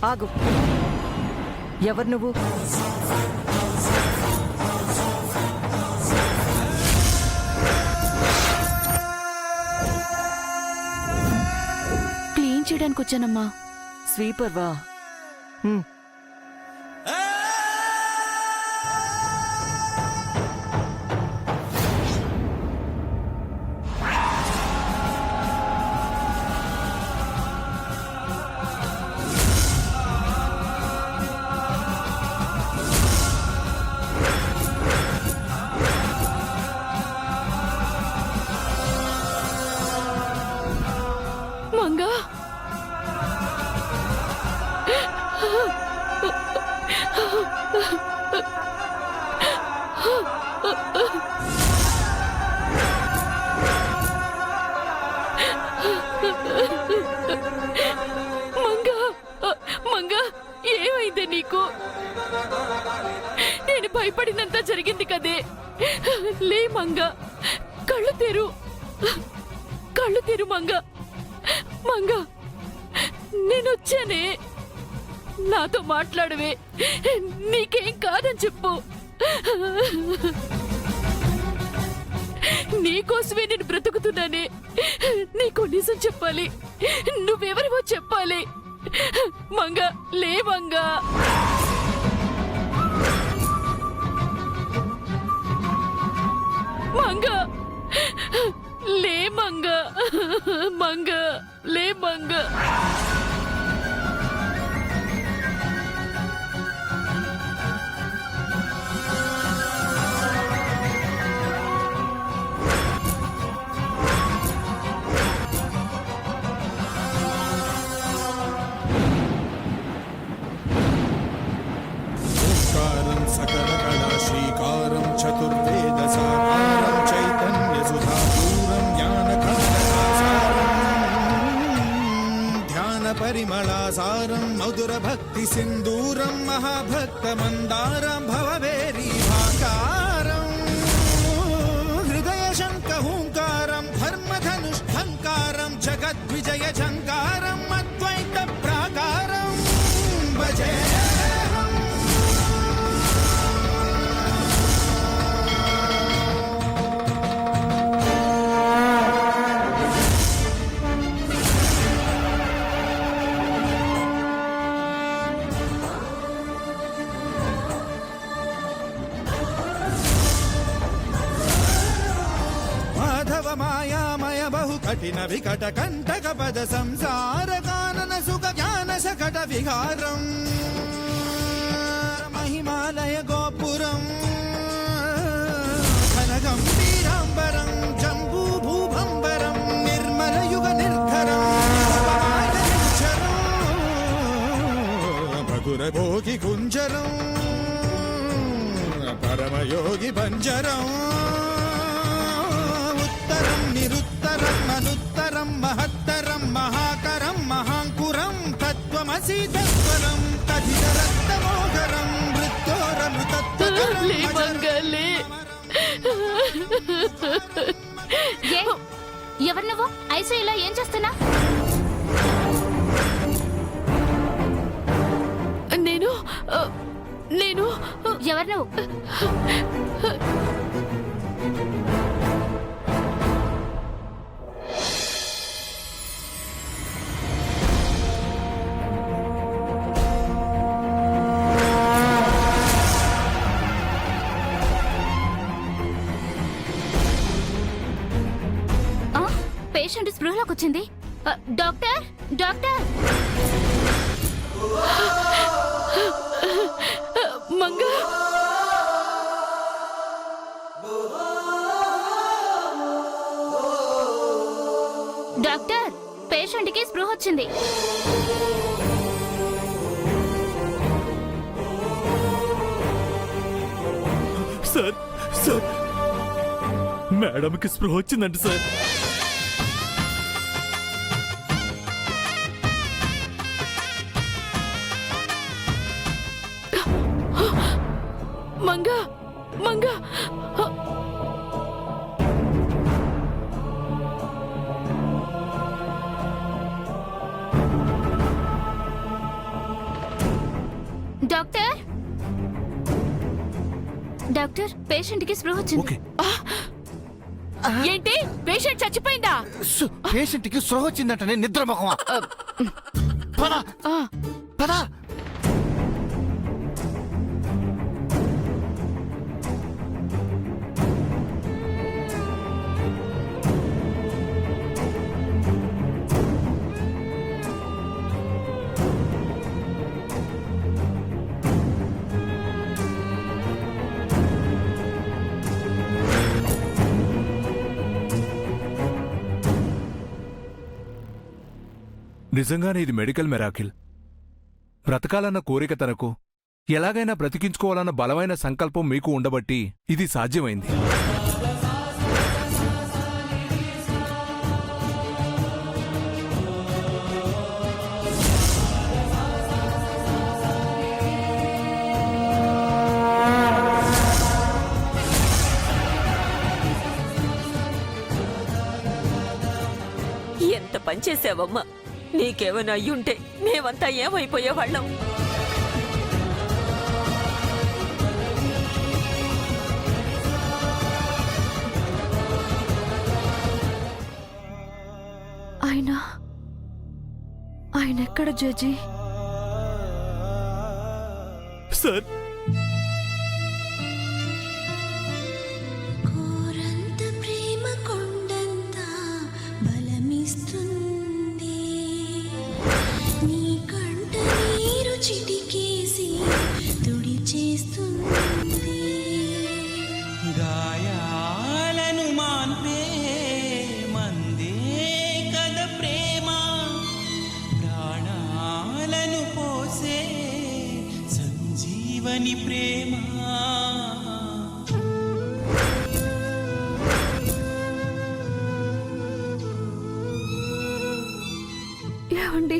ఆగు. ఎవరు నువ్వు? క్లీన్ చేయడానికి వచ్చానమ్మా. స్వీపర్వా? మంగా, మంగా, మంగా, ఏమైంది నీకు? నేను భయపడినంత జరిగింది కదే. లే మంగా, కళ్ళు తెరు, కళ్ళు తెరు మంగా. మంగా, నేనొచ్చానే, నాతో మాట్లాడవే. నీకేం కాదని చెప్పు. నీకోసమే నేను బ్రతుకుతున్నానే. నీకు నిజం చెప్పాలి. నువ్వెవరివో చెప్పాలి. మంగా, లే మంగా. మంగా, లే మంగా. మంగా, లే మంగా. सकल कला श्रीकारं चतुर्वेद साकारं चैतन्य सुधापूरं ज्ञानखण्डसारं ध्यान परिमलासारं मधुर भक्ति सिन्दूरं महाभक्त मंदारं भवभेरी भाकारं हृदय शंख हुंकारं धर्मधनुष्ठंकारं जगद्विजय झंकारं अद्वैत प्राकारं भजे. मायामय बहु कठिन विकट कंटक पद संसार कानन सुख ज्ञान सकट विहारं महिमालय गोपुरं घन गंभीरांबरं जम्बू भूभंबरं निर्मल युग निर्धरं भगुर भोगी कुंजरं परम योगी बंजरं निरुत्तरं मनुत्तरं महत्तरं महाकरं महांकुरं तत्त्वमसि तत्परं तदितरत्तमोघरं मृत्योरमृतत्वकरं లే మంగా, లే. ఎవరు నువ్వు? ఐసీయూలో ఏం చేస్తున్నా? నేను నేను ఎవరు నువ్వు? పేషెంట్ స్పృహలోకి వచ్చింది. Doctor, doctor. Manga, doctor, patient కి స్పృహ వచ్చింది. సార్, సార్, మేడంకి స్పృహ వచ్చిందండి sir. Manga, Manga. Doctor patient కి స్పృహ వచ్చింది. ఓకే. ఏంటి పేషెంట్ చచ్చిపోయిందా? పేషెంట్ కి స్పృహ వచ్చిందంటనే నిద్ర ముఖమా. పద ఆ, పద. నిజంగానే ఇది మెడికల్ మెరాకిల్. బ్రతకాలన్న కోరిక తనకు, ఎలాగైనా బ్రతికించుకోవాలన్న బలమైన సంకల్పం మీకు ఉండబట్టి ఇది సాధ్యమైంది. ఎంత పనిచేసావమ్మా. నీకేమైనా అయ్యుంటే మేమంతా ఏమైపోయేవాళ్ళం. ఆయన ఎక్కడ జడ్జి? సార్, కోరంత ప్రేమ కొండంత బలమిస్తుంది, నీ కంట నీరు చిటికేసి తుడి చేస్తుంది. గాయాలను మాన్పే మందే కద ప్రేమ, ప్రాణాలను పోసే సంజీవని ప్రేమ. ఏమండి,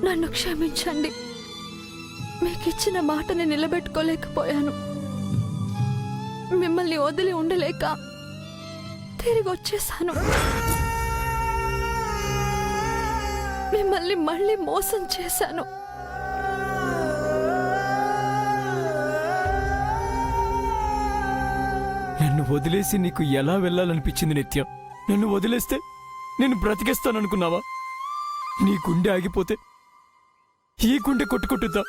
నన్ను క్షమించండి. మీకిచ్చిన మాటని నిలబెట్టుకోలేకపోయాను. మిమ్మల్ని వదిలి ఉండలేక తిరిగి వచ్చేసాను. మిమ్మల్ని మళ్ళీ మోసం చేశాను. నన్ను వదిలేసి నీకు ఎలా వెళ్ళాలనిపించింది నిత్యం? నన్ను వదిలేస్తే నేను బ్రతికేస్తాననుకున్నావా? నీ గుండె ఆగిపోతే ఈ గుండె కొట్టుకొట్టుద్దా?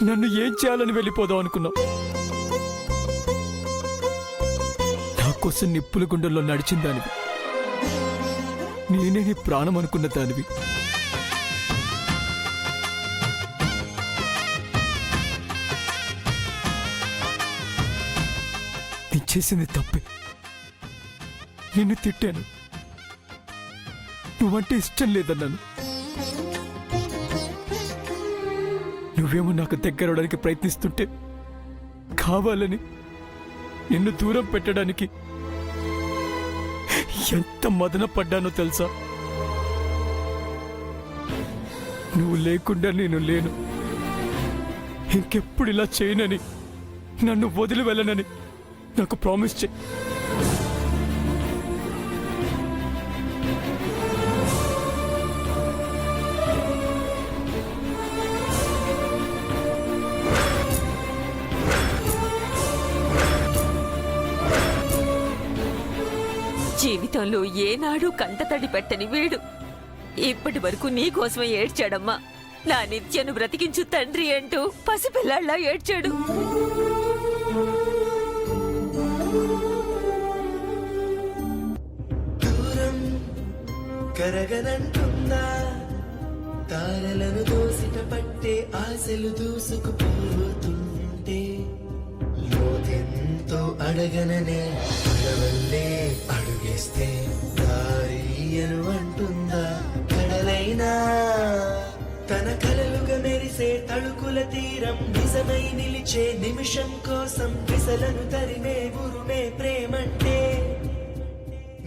నన్ను ఏం చేయాలని వెళ్ళిపోదాం అనుకున్నావు? నా కోసం నిప్పుల గుండెల్లో నడిచిన దానివి, నేనే నీ ప్రాణం అనుకున్న దానివి. నీ చేసింది తప్పే. నిన్ను తిట్టాను, నువ్వంటే ఇష్టం లేదన్నాను. నువ్వేమో నాకు దగ్గరవడానికి ప్రయత్నిస్తుంటే కావాలని నిన్ను దూరం పెట్టడానికి ఎంత మదన పడ్డానో తెలుసా? నువ్వు లేకుండా నేను లేను. ఇంకెప్పుడు ఇలా చేయనని, నన్ను వదిలి వెళ్ళనని నాకు ప్రామిస్ చేయి. జీవితంలో ఏనాడు కంటతడి పెట్టని వీడు ఇప్పటి వరకు నీకోసమే ఏడ్చాడమ్మా. నా నిత్యను బ్రతికించు తండ్రి అంటూ పసిపిల్లాళ్ళ ఏడ్చాడు. దూరం కరగనంటున్నా, తారలను దోసిట పట్టే ఆశలు దూసుకుపోతుంటే, లోతెంతో అడగననే అడవల్లే అడుగేస్తే దారియను అంటుందా కడలైనా? తన కలలుగా మెరిసే తళుకుల తీరం నిజమై నిలిచే నిమిషం కోసం విసలను తరిమే గురుమే ప్రేమంటే,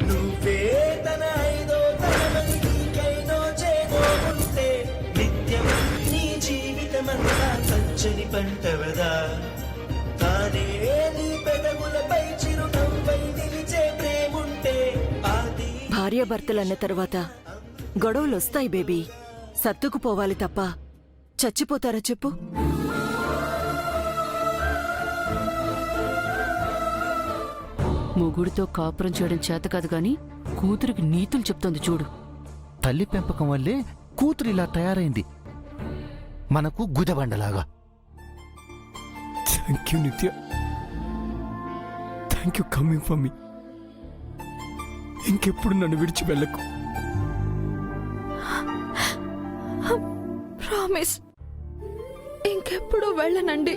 నువ్వే తన ఐదో తనమని నీకైనో చేదో ఉంటే, నిత్యం నీ జీవితమంతా పచ్చని పంటవదా? తానే నీ పెదవులపై చిరునవ్వై నిలిచే ప్రేముంటే, ఆది భార్యాభర్తలన్న తర్వాత గొడవలొస్తాయి బేబీ. సర్దుకుపోవాలి తప్ప చచ్చిపోతారా చెప్పు? మొగుడితో కాపురం చేయడం చేత కాదు గాని కూతురికి నీతులు చెప్తోంది చూడు. తల్లి పెంపకం వల్లే కూతురు ఇలా తయారైంది, మనకు గుదబండలాగా. థ్యాంక్ యూ నిత్య, thank you coming for me. ఇంకెప్పుడు నన్ను విడిచి వెళ్ళకు. ప్రామిస్, ఇంకెప్పుడు వెళ్ళనండి.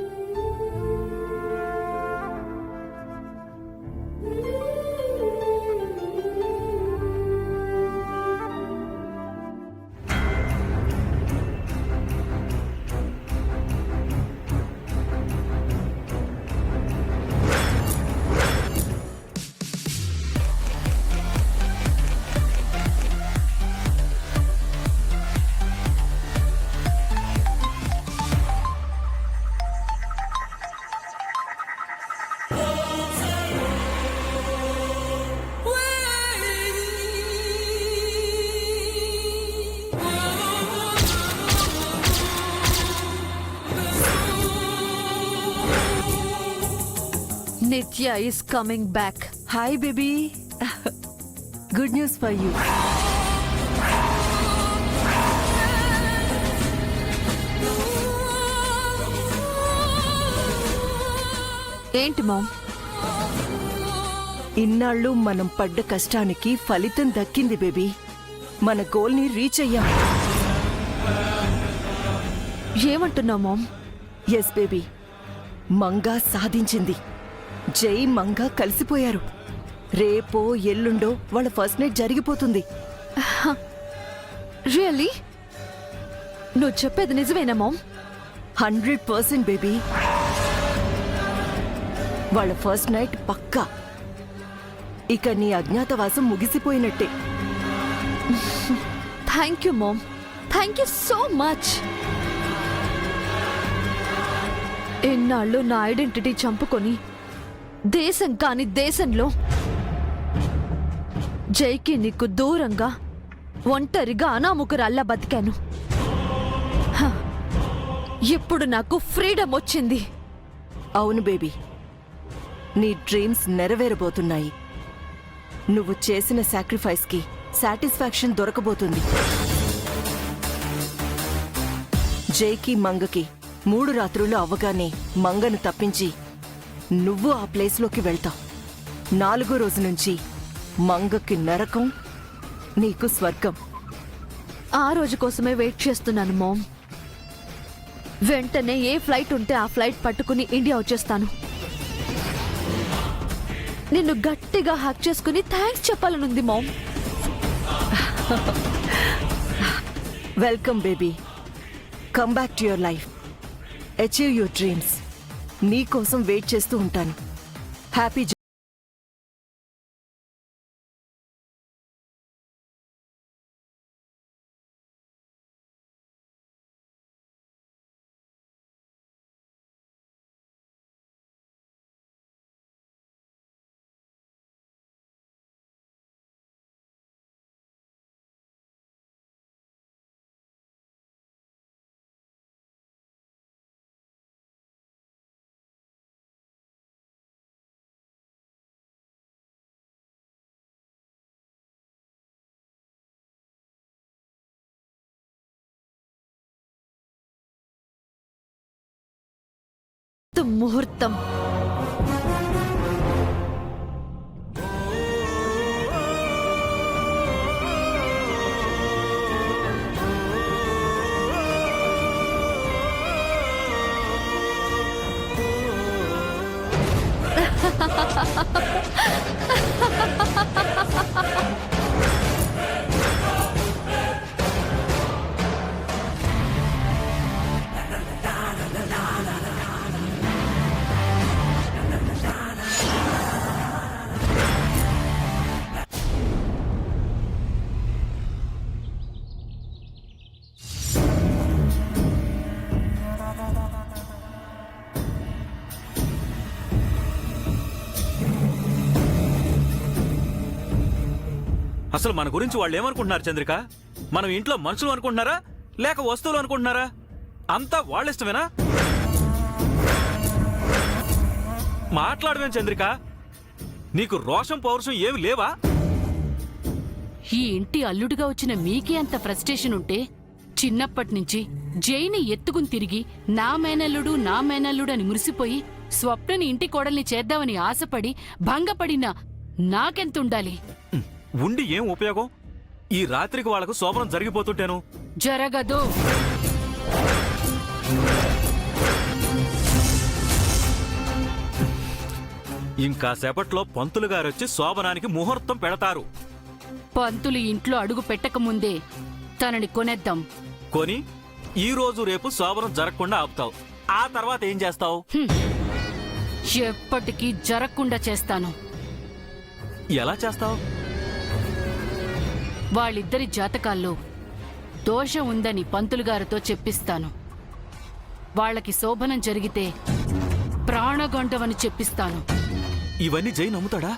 Nitya is coming back. Hi baby, good news for you. ఏంటి మామ్? ఇన్నాళ్ళు మనం పడ్డ కష్టానికి ఫలితం దక్కింది బేబీ. మన గోల్ని రీచ్ అయ్యాం. ఏమంటున్నావు మామ్? ఎస్ బేబీ, మంగా సాధించింది. జై మంగా కలిసిపోయారు. రేపో ఎల్లుండో వాళ్ళ ఫస్ట్ నైట్ జరిగిపోతుంది. రియల్లీ? నువ్వు చెప్పేది నిజమేనా మామ్? 100% బేబీ. వాళ్ళ ఫస్ట్ నైట్ పక్కా. ఇక నీ అజ్ఞాతవాసం ముగిసిపోయినట్టే. Thank you mom, thank you so much. ఎన్నాళ్ళు నా ఐడెంటిటీ చంపుకొని దేశం కాని దేశంలో జైకి నీకు దూరంగా ఒంటరిగా అనాముకురల్లా బతికాను. హ, ఇప్పుడు నాకు ఫ్రీడమ్ వచ్చింది. అవును బేబీ, నీ డ్రీమ్స్ నెరవేరబోతున్నాయి. నువ్వు చేసిన సాక్రిఫైస్కి సాటిస్ఫాక్షన్ దొరకబోతుంది. జైకి మంగకి 3 రాత్రులు అవ్వగానే మంగను తప్పించి నువ్వు ఆ ప్లేస్లోకి వెళ్తావు. 4వ రోజు నుంచి మంగకి నరకం, నీకు స్వర్గం. ఆ రోజు కోసమే వెయిట్ చేస్తున్నాను మామ్. వెంటనే ఏ ఫ్లైట్ ఉంటే ఆ ఫ్లైట్ పట్టుకుని ఇండియా వచ్చేస్తాను. నిన్ను గట్టిగా హక్ చేసుకుని థ్యాంక్స్ చెప్పాలనుంది mom. Welcome baby, come back to your life, achieve your dreams. నీ కోసం వెయిట్ చేస్తూ ఉంటాను. హ్యాపీ ముహూర్తం. అసలు మన గురించి వాళ్ళు ఏమనుకుంటున్నారు చంద్రిక? మనం ఇంట్లో మనుషులు అనుకుంటున్నారా లేక వస్తువులు అనుకుంటున్నారా? అంతా వాళ్ళిష్టమేనా? మాట్లాడవేం చంద్రిక? నీకు రోషం పౌరుషం ఏమి లేవా? ఈ ఇంటి అల్లుడిగా వచ్చిన మీకే అంత ఫ్రస్ట్రేషన్ ఉంటే చిన్నప్పటి నుంచి జైని ఎత్తుకుని తిరిగి నా మేనల్లుడు అని మురిసిపోయి స్వప్నని ఇంటి కోడల్ని చేద్దామని ఆశపడి భంగపడిన నాకెంతుండాలి? ఉండి ఏం ఉపయోగం? ఈ రాత్రికి వాళ్లకు శోభనం జరిగిపోతుంటేను. జరగదు. ఇంకాసేపట్లో పంతులు గారొచ్చి శోభనానికి ముహూర్తం పెడతారు. పంతులు ఇంట్లో అడుగు పెట్టకముందే తనని కొనేద్దాం. కొని ఈ రోజు రేపు శోభనం జరగకుండా ఆపుతావు. ఆ తర్వాత ఏం చేస్తావు? ఎప్పటికీ జరగకుండా చేస్తాను. ఎలా చేస్తావు? వాళ్ళిద్దరి జాతకాల్లో దోషం ఉందని పంతులు గారితో చెప్పిస్తాను. వాళ్ళకి శోభనం జరిగితే ప్రాణగండవని చెప్పిస్తాను. ఇవన్నీ జై నమ్ముతాడా?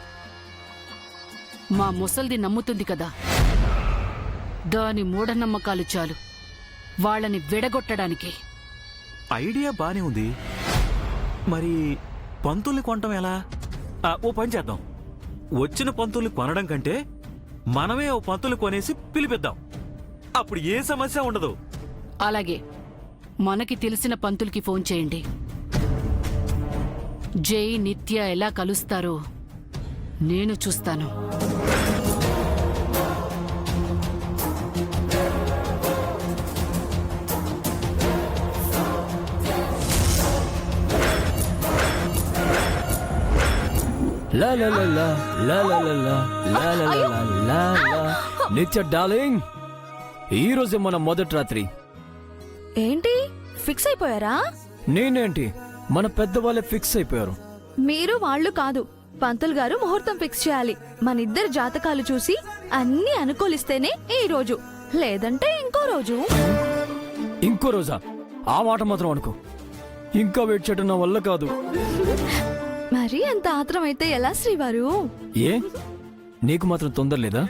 మా ముసల్ది నమ్ముతుంది కదా. దాని మూఢనమ్మకాలు చాలు వాళ్ళని విడగొట్టడానికి. ఐడియా బానే ఉంది. మరి పంతుల్ని కొనటం ఎలా? ఓ పని చేద్దాం. వచ్చిన పంతుల్ని కొనడం కంటే మనమే ఓ పంతులు కొనేసి పిలిపిద్దాం. అప్పుడు ఏ సమస్య ఉండదు. అలాగే మనకి తెలిసిన పంతులకి ఫోన్ చేయండి. జై నిత్య ఎలా కలుస్తారో నేను చూస్తాను. లా లా లా లా లా లా లా లా లా లా లా లా లా. నిత్య డార్లింగ్, ఈ రోజే మన మొదటి రాత్రి. ఏంటి ఫిక్స్ అయిపోయారా? నేనేంటి, మన పెద్దవాళ్ళే ఫిక్స్ అయిపోయారు. మీరు వాళ్ళు కాదు, పంతులు గారు ముహూర్తం ఫిక్స్ చేయాలి. మన ఇద్దరు జాతకాలు చూసి అన్ని అనుకూలిస్తేనే ఈ రోజు, లేదంటే ఇంకో రోజు. ఇంకో రోజా? ఆ మాట మాత్రం అనుకో. ఇంకా వెయిట్ చేయడం నా వల్ల కాదు. మరి అంత ఆత్రం అయితే ఎలా శ్రీవారు? ఏ, నీకు మాత్రం తొందర లేదా?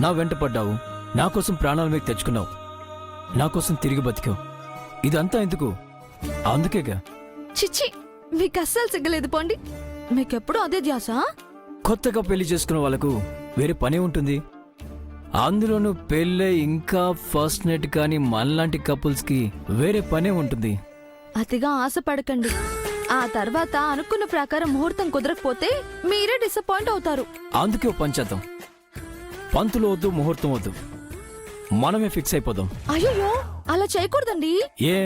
నా వెంట పడ్డావు, నా కోసం ప్రాణాల మీద తెచ్చుకున్నావు, నా కోసం తిరిగి బతికావు. ఇదంతా ఎందుకు? అందుకేగా. చిచ్చి, మీకు అస్సలు సిగ్గలేదు పోండి. మీకెప్పుడు అదే ధ్యాస? కొత్తగా పెళ్లి చేసుకున్న వాళ్ళకు వేరే పనే ఉంటుంది. అందులోనూ పెళ్ళై ఇంకా ఫస్ట్ నైట్ కానీ మనలాంటి కపుల్స్ కి వేరే పనే ఉంటుంది. అతిగా ఆశపడకండి. ఆ తర్వాత అనుకున్న ప్రకారం ముహూర్తం కుదరకపోతే మీరే డిసప్పాయింట్ అవుతారు. అందుకే ఓ పంచేద్దాం. పంతులు వద్దు, ముహూర్తం వద్దు, మనమే ఫిక్స్ అయిపోదాం. అయ్యో, అలా చేయకూడదండి. ఏ,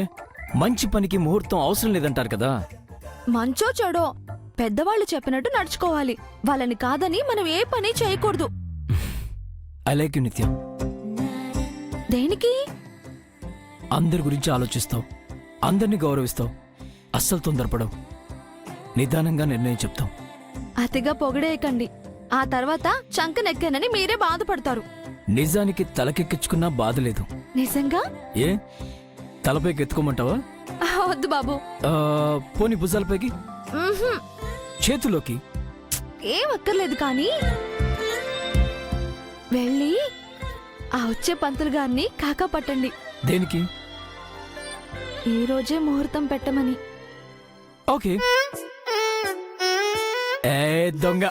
మంచి పనికి ముహూర్తం అవసరం లేదంటారు కదా. మంచో చెడో పెద్దవాళ్ళు చెప్పినట్టు నడుచుకోవాలి. వాళ్ళని కాదని మనం ఏ పని చేయకూడదు. ఐ లైక్ యు నిత్య. దేనికి? అందరి గురించి ఆలోచిస్తావు, అందరినీ గౌరవిస్తావు, అస్సలు తొందరపడవు, నిదానంగా నిర్ణయం చెప్తాం. అతిగా పొగడేయకండి. ఆ తర్వాత చంకనెక్కానని మీరే బాధపడతారు. నిజానికి తలకెక్కించుకున్నా బాధ లేదు. నిజంగా? ఏ, తలపైకి ఎత్తుకోమంటావా? వద్దు బాబు. పోని భుజాలపైకి, మ్మ్హ్మ్. చేతుల్లోకి. ఏం అక్కర్లేదు కానీ వెళ్ళి ఆ వచ్చే పంతులు గారిని కాకా పట్టండి. దేనికి? ఈ రోజే ముహూర్తం పెట్టమని. ఓకే. ఏ దొంగ,